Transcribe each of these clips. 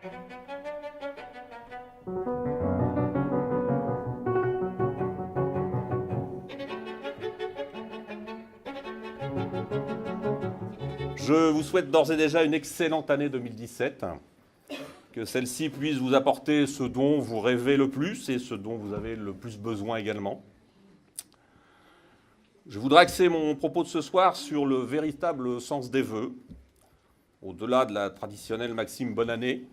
Je vous souhaite d'ores et déjà une excellente année 2017, que celle-ci puisse vous apporter ce dont vous rêvez le plus et ce dont vous avez le plus besoin également. Je voudrais axer mon propos de ce soir sur le véritable sens des vœux, au-delà de la traditionnelle maxime bonne année.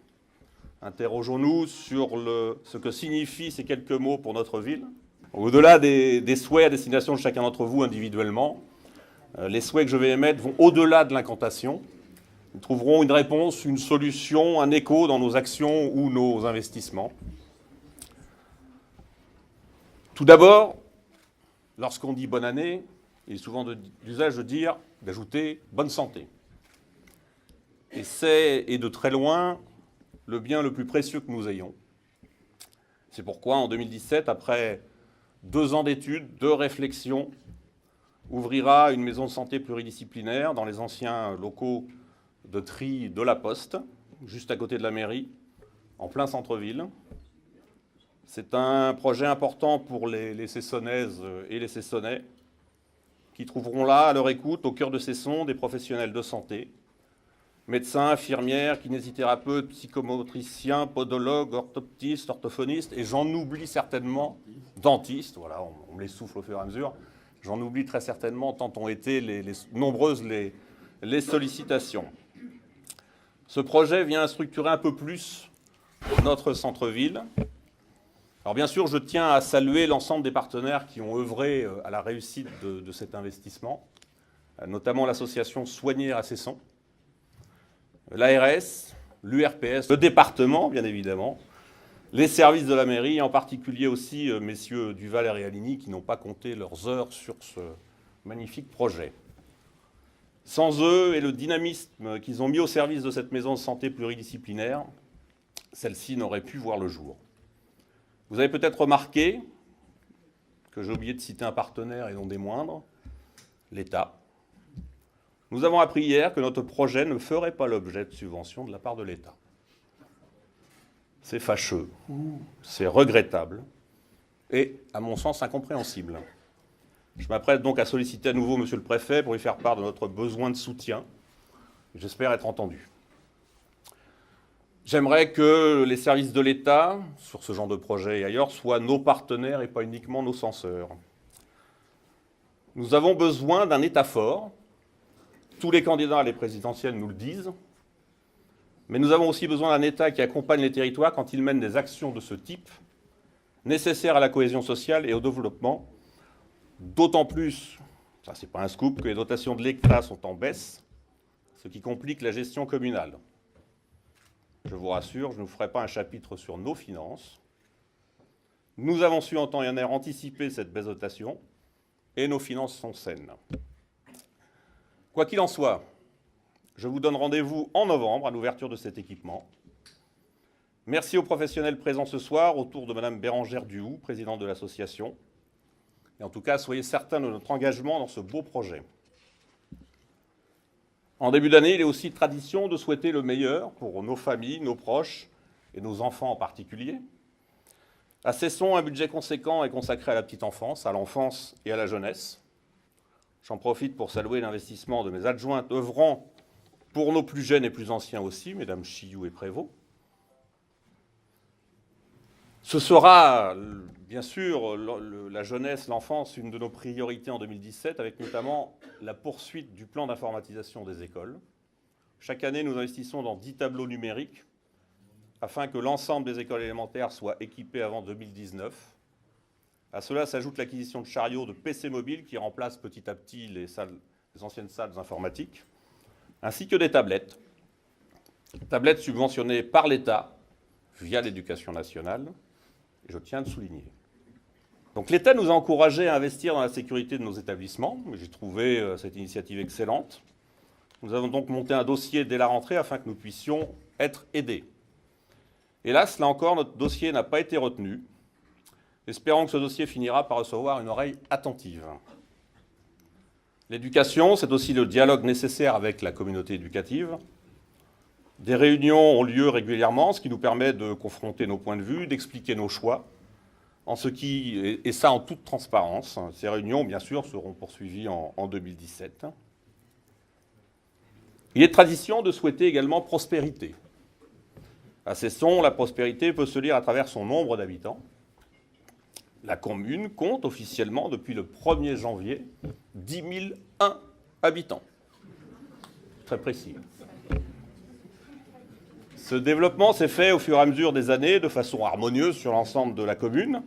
Interrogeons-nous sur ce que signifient ces quelques mots pour notre ville. Au-delà des souhaits à destination de chacun d'entre vous individuellement, les souhaits que je vais émettre vont au-delà de l'incantation. Nous trouverons une réponse, une solution, un écho dans nos actions ou nos investissements. Tout d'abord, lorsqu'on dit bonne année, il est souvent d'usage d'ajouter bonne santé. Et c'est, et de très loin, le bien le plus précieux que nous ayons. C'est pourquoi, en 2017, après 2 ans d'études, de réflexions, ouvrira une maison de santé pluridisciplinaire dans les anciens locaux de tri de la Poste, juste à côté de la mairie, en plein centre-ville. C'est un projet important pour les Cessonnaises et les Cessonnais, qui trouveront là, à leur écoute, au cœur de ces sons, des professionnels de santé, médecins, infirmières, kinésithérapeutes, psychomotriciens, podologues, orthoptistes, orthophonistes, et j'en oublie certainement, dentistes, voilà, on me les souffle au fur et à mesure, j'en oublie très certainement, tant ont été nombreuses les sollicitations. Ce projet vient structurer un peu plus notre centre-ville. Alors bien sûr, je tiens à saluer l'ensemble des partenaires qui ont œuvré à la réussite de cet investissement, notamment l'association Soigner à Cesson, l'ARS, l'URPS, le département, bien évidemment, les services de la mairie, et en particulier aussi messieurs Duval et Realini, qui n'ont pas compté leurs heures sur ce magnifique projet. Sans eux et le dynamisme qu'ils ont mis au service de cette maison de santé pluridisciplinaire, celle-ci n'aurait pu voir le jour. Vous avez peut-être remarqué que j'ai oublié de citer un partenaire et non des moindres, l'État. Nous avons appris hier que notre projet ne ferait pas l'objet de subventions de la part de l'État. C'est fâcheux, c'est regrettable et, à mon sens, incompréhensible. Je m'apprête donc à solliciter à nouveau Monsieur le Préfet pour lui faire part de notre besoin de soutien. J'espère être entendu. J'aimerais que les services de l'État, sur ce genre de projet et ailleurs, soient nos partenaires et pas uniquement nos censeurs. Nous avons besoin d'un État fort. Tous les candidats à les présidentielles nous le disent. Mais nous avons aussi besoin d'un État qui accompagne les territoires quand ils mènent des actions de ce type, nécessaires à la cohésion sociale et au développement. D'autant plus, ça c'est pas un scoop, que les dotations de l'État sont en baisse, ce qui complique la gestion communale. Je vous rassure, je ne vous ferai pas un chapitre sur nos finances. Nous avons su en temps et en heure anticiper cette baisse de dotation et nos finances sont saines. Quoi qu'il en soit, je vous donne rendez-vous en novembre à l'ouverture de cet équipement. Merci aux professionnels présents ce soir autour de Madame Bérangère Duhoux, présidente de l'association. Et en tout cas, soyez certains de notre engagement dans ce beau projet. En début d'année, il est aussi tradition de souhaiter le meilleur pour nos familles, nos proches et nos enfants en particulier. À Cesson, un budget conséquent est consacré à la petite enfance, à l'enfance et à la jeunesse. J'en profite pour saluer l'investissement de mes adjointes œuvrant pour nos plus jeunes et plus anciens aussi, mesdames Chiou et Prévost. Ce sera, bien sûr, la jeunesse, l'enfance, une de nos priorités en 2017, avec notamment la poursuite du plan d'informatisation des écoles. Chaque année, nous investissons dans 10 tableaux numériques afin que l'ensemble des écoles élémentaires soient équipées avant 2019. À cela s'ajoute l'acquisition de chariots de PC mobiles qui remplacent petit à petit les anciennes salles informatiques, ainsi que des tablettes. Tablettes subventionnées par l'État via l'Éducation nationale, et je tiens à le souligner. Donc l'État nous a encouragés à investir dans la sécurité de nos établissements. J'ai trouvé cette initiative excellente. Nous avons donc monté un dossier dès la rentrée afin que nous puissions être aidés. Hélas, là encore, notre dossier n'a pas été retenu. Espérons que ce dossier finira par recevoir une oreille attentive. L'éducation, c'est aussi le dialogue nécessaire avec la communauté éducative. Des réunions ont lieu régulièrement, ce qui nous permet de confronter nos points de vue, d'expliquer nos choix, et ça en toute transparence. Ces réunions, bien sûr, seront poursuivies en 2017. Il est de tradition de souhaiter également prospérité. À Cesson, la prospérité peut se lire à travers son nombre d'habitants. La commune compte officiellement, depuis le 1er janvier, 10 001 habitants. Très précis. Ce développement s'est fait au fur et à mesure des années de façon harmonieuse sur l'ensemble de la commune.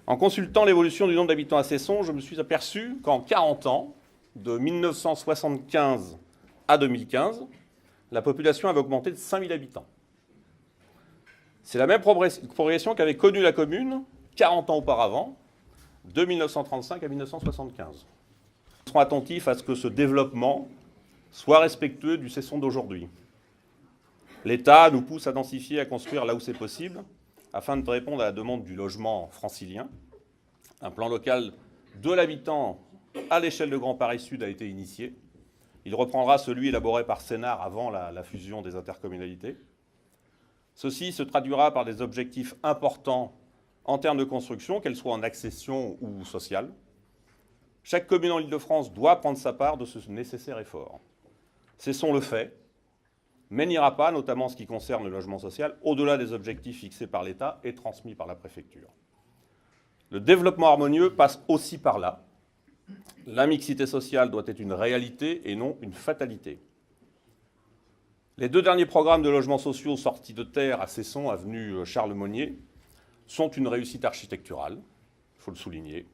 En consultant l'évolution du nombre d'habitants à Cesson, je me suis aperçu qu'en 40 ans, de 1975 à 2015, la population avait augmenté de 5 000 habitants. C'est la même progression qu'avait connue la commune 40 ans auparavant, de 1935 à 1975. Nous serons attentifs à ce que ce développement soit respectueux du Cesson d'aujourd'hui. L'État nous pousse à densifier, à construire là où c'est possible, afin de répondre à la demande du logement francilien. Un plan local de l'habitant à l'échelle de Grand Paris Sud a été initié. Il reprendra celui élaboré par Sénart avant la fusion des intercommunalités. Ceci se traduira par des objectifs importants en termes de construction, qu'elles soient en accession ou sociale. Chaque commune en Île-de-France doit prendre sa part de ce nécessaire effort. Cesson le fait, mais n'ira pas, notamment en ce qui concerne le logement social, au-delà des objectifs fixés par l'État et transmis par la préfecture. Le développement harmonieux passe aussi par là. La mixité sociale doit être une réalité et non une fatalité. Les 2 derniers programmes de logements sociaux sortis de terre à Cesson, avenue Charles Monnier, sont une réussite architecturale, il faut le souligner.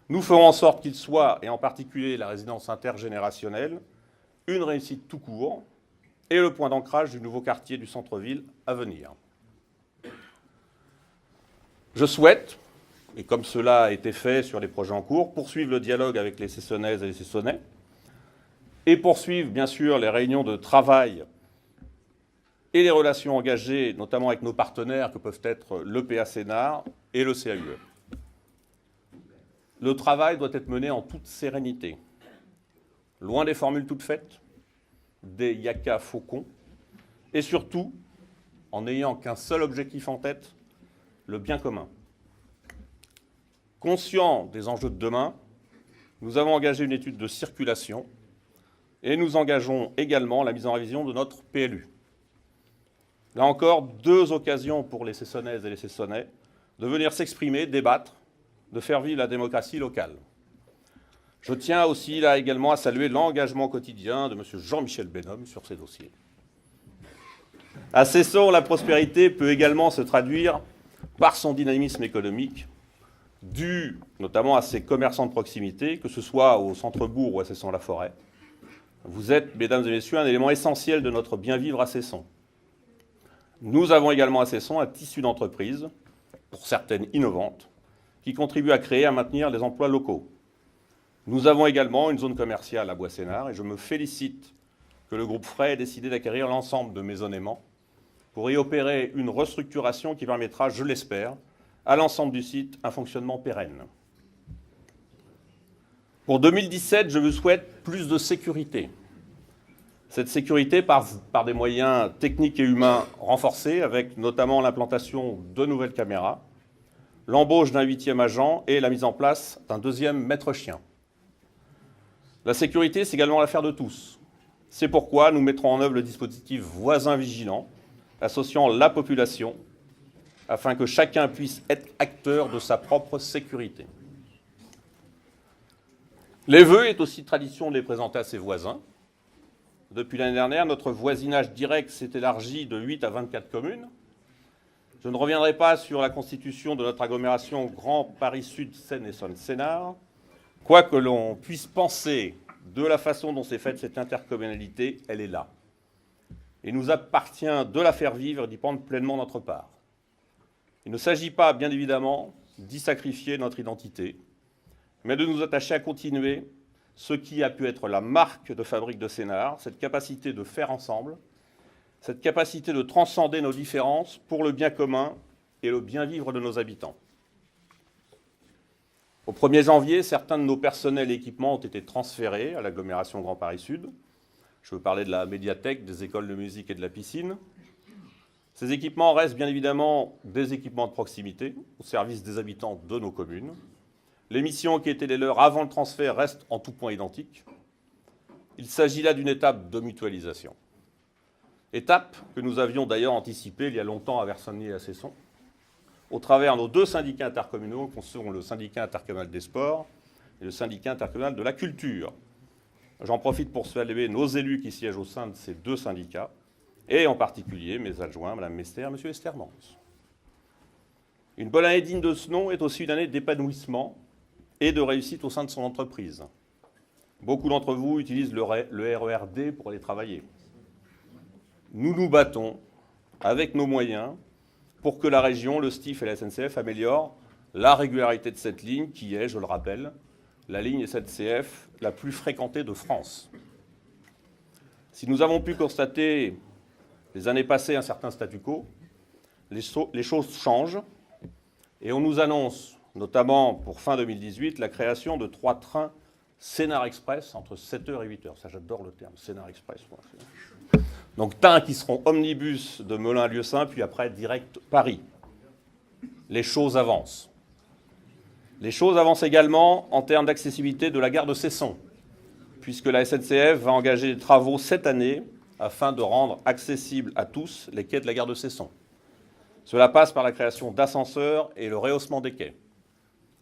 Nous ferons en sorte qu'ils soient, et en particulier la résidence intergénérationnelle, une réussite tout court et le point d'ancrage du nouveau quartier du centre-ville à venir. Je souhaite, et comme cela a été fait sur les projets en cours, poursuivre le dialogue avec les Cessonnaises et les Cessonnais et poursuivre, bien sûr, les réunions de travail et les relations engagées, notamment avec nos partenaires que peuvent être l'EPA Sénart et le CAUE. Le travail doit être mené en toute sérénité, loin des formules toutes faites, des yaka faucons, et surtout en n'ayant qu'un seul objectif en tête, le bien commun. Conscients des enjeux de demain, nous avons engagé une étude de circulation et nous engageons également la mise en révision de notre PLU. Là encore, 2 occasions pour les Cessonnaises et les Cessonnais de venir s'exprimer, débattre, de faire vivre la démocratie locale. Je tiens aussi là également à saluer l'engagement quotidien de M. Jean-Michel Benhomme sur ces dossiers. À Cesson, la prospérité peut également se traduire par son dynamisme économique, dû notamment à ses commerçants de proximité, que ce soit au centre-bourg ou à Cesson-la-Forêt. Vous êtes, mesdames et messieurs, un élément essentiel de notre bien-vivre à Cesson. Nous avons également à Cesson un tissu d'entreprises, pour certaines innovantes, qui contribuent à créer et à maintenir les emplois locaux. Nous avons également une zone commerciale à Bois-Sénart et je me félicite que le groupe Frey ait décidé d'acquérir l'ensemble de Maisonnement pour y opérer une restructuration qui permettra, je l'espère, à l'ensemble du site un fonctionnement pérenne. Pour 2017, je vous souhaite plus de sécurité. Cette sécurité par des moyens techniques et humains renforcés, avec notamment l'implantation de nouvelles caméras, l'embauche d'un 8e agent et la mise en place d'un 2e maître-chien. La sécurité, c'est également l'affaire de tous. C'est pourquoi nous mettrons en œuvre le dispositif Voisins Vigilants, associant la population, afin que chacun puisse être acteur de sa propre sécurité. Les vœux est aussi tradition de les présenter à ses voisins. Depuis l'année dernière, notre voisinage direct s'est élargi de 8 à 24 communes. Je ne reviendrai pas sur la constitution de notre agglomération Grand Paris Sud Seine-et-Saône-Sénart. Quoi que l'on puisse penser de la façon dont s'est faite cette intercommunalité, elle est là. Il nous appartient de la faire vivre et d'y prendre pleinement notre part. Il ne s'agit pas, bien évidemment, d'y sacrifier notre identité, mais de nous attacher à continuer ce qui a pu être la marque de fabrique de Sénart, cette capacité de faire ensemble, cette capacité de transcender nos différences pour le bien commun et le bien vivre de nos habitants. Au 1er janvier, certains de nos personnels et équipements ont été transférés à l'agglomération Grand Paris Sud. Je veux parler de la médiathèque, des écoles de musique et de la piscine. Ces équipements restent bien évidemment des équipements de proximité au service des habitants de nos communes. Les missions qui étaient les leurs avant le transfert restent en tout point identiques. Il s'agit là d'une étape de mutualisation. Étape que nous avions d'ailleurs anticipée il y a longtemps à Versonnier et à Cesson, au travers de nos deux syndicats intercommunaux, qui sont le syndicat intercommunal des sports et le syndicat intercommunal de la culture. J'en profite pour saluer nos élus qui siègent au sein de ces deux syndicats, et en particulier mes adjoints, Mme Mester et M. Estermans. Une bonne année digne de ce nom est aussi une année d'épanouissement et de réussite au sein de son entreprise. Beaucoup d'entre vous utilisent le RERD pour aller travailler. Nous nous battons avec nos moyens pour que la région, le STIF et la SNCF améliorent la régularité de cette ligne qui est, je le rappelle, la ligne SNCF la plus fréquentée de France. Si nous avons pu constater les années passées un certain statu quo, les choses changent et on nous annonce, notamment pour fin 2018, la création de 3 trains Sénart Express entre 7h et 8h. Ça, j'adore le terme, Sénart Express. Donc, trains qui seront omnibus de Melun à Lieusaint, puis après direct Paris. Les choses avancent. Les choses avancent également en termes d'accessibilité de la gare de Cesson, puisque la SNCF va engager des travaux cette année afin de rendre accessibles à tous les quais de la gare de Cesson. Cela passe par la création d'ascenseurs et le rehaussement des quais.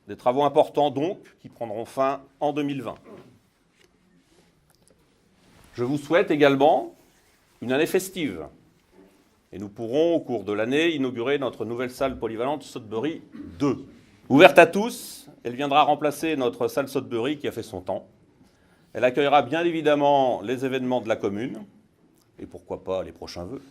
Des travaux importants donc, qui prendront fin en 2020. Je vous souhaite également une année festive. Et nous pourrons, au cours de l'année, inaugurer notre nouvelle salle polyvalente Sudbury 2. Ouverte à tous, elle viendra remplacer notre salle Sudbury qui a fait son temps. Elle accueillera bien évidemment les événements de la commune, et pourquoi pas les prochains vœux.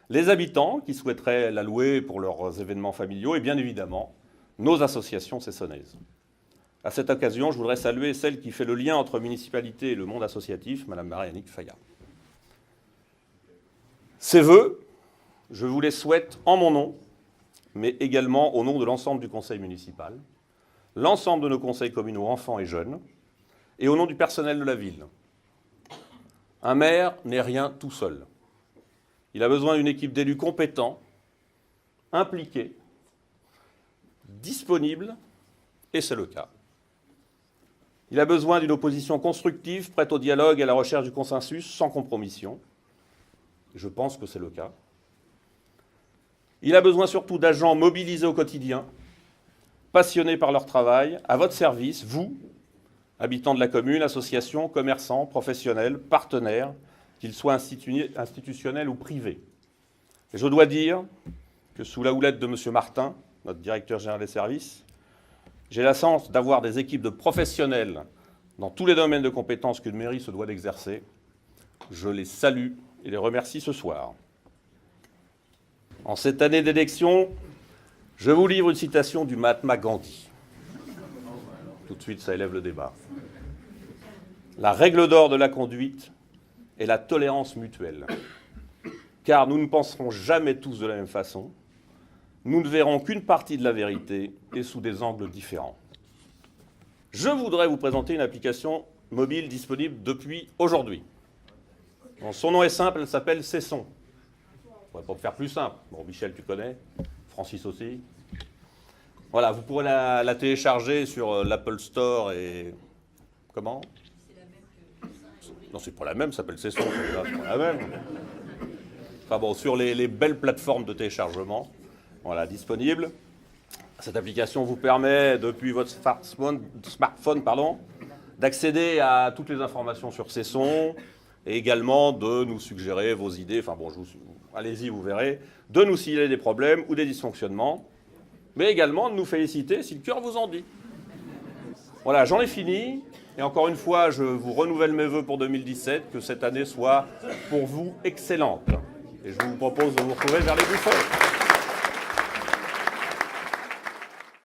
Les habitants qui souhaiteraient la louer pour leurs événements familiaux, et bien évidemment nos associations cessonnaises. À cette occasion, je voudrais saluer celle qui fait le lien entre municipalité et le monde associatif, Mme Marie-Annick Fayat. Ces vœux, je vous les souhaite en mon nom, mais également au nom de l'ensemble du conseil municipal, l'ensemble de nos conseils communaux enfants et jeunes, et au nom du personnel de la ville. Un maire n'est rien tout seul. Il a besoin d'une équipe d'élus compétents, impliqués, disponibles, et c'est le cas. Il a besoin d'une opposition constructive, prête au dialogue et à la recherche du consensus, sans compromission. Je pense que c'est le cas. Il a besoin surtout d'agents mobilisés au quotidien, passionnés par leur travail, à votre service, vous, habitants de la commune, associations, commerçants, professionnels, partenaires, qu'ils soient institutionnels ou privés. Et je dois dire que sous la houlette de M. Martin, notre directeur général des services, j'ai la chance d'avoir des équipes de professionnels dans tous les domaines de compétences qu'une mairie se doit d'exercer. Je les salue et les remercie ce soir. En cette année d'élection, je vous livre une citation du Mahatma Gandhi. Tout de suite, ça élève le débat. La règle d'or de la conduite est la tolérance mutuelle. Car nous ne penserons jamais tous de la même façon. Nous ne verrons qu'une partie de la vérité et sous des angles différents. Je voudrais vous présenter une application mobile disponible depuis aujourd'hui. Son nom est simple, elle s'appelle Cesson. Je ne pourrais pas faire plus simple. Bon, Michel, tu connais, Francis aussi. Voilà, vous pourrez la télécharger sur l'Apple Store et... Comment ? C'est la même que... Non, c'est pas la même, ça s'appelle Cesson, c'est pas la même. Enfin bon, sur les belles plateformes de téléchargement, voilà, disponible. Cette application vous permet, depuis votre smartphone, d'accéder à toutes les informations sur Cesson et également de nous suggérer vos idées. Enfin bon, allez-y, vous verrez. De nous signaler des problèmes ou des dysfonctionnements, mais également de nous féliciter si le cœur vous en dit. Voilà, j'en ai fini. Et encore une fois, je vous renouvelle mes vœux pour 2017, que cette année soit pour vous excellente. Et je vous propose de vous retrouver vers les bouffons.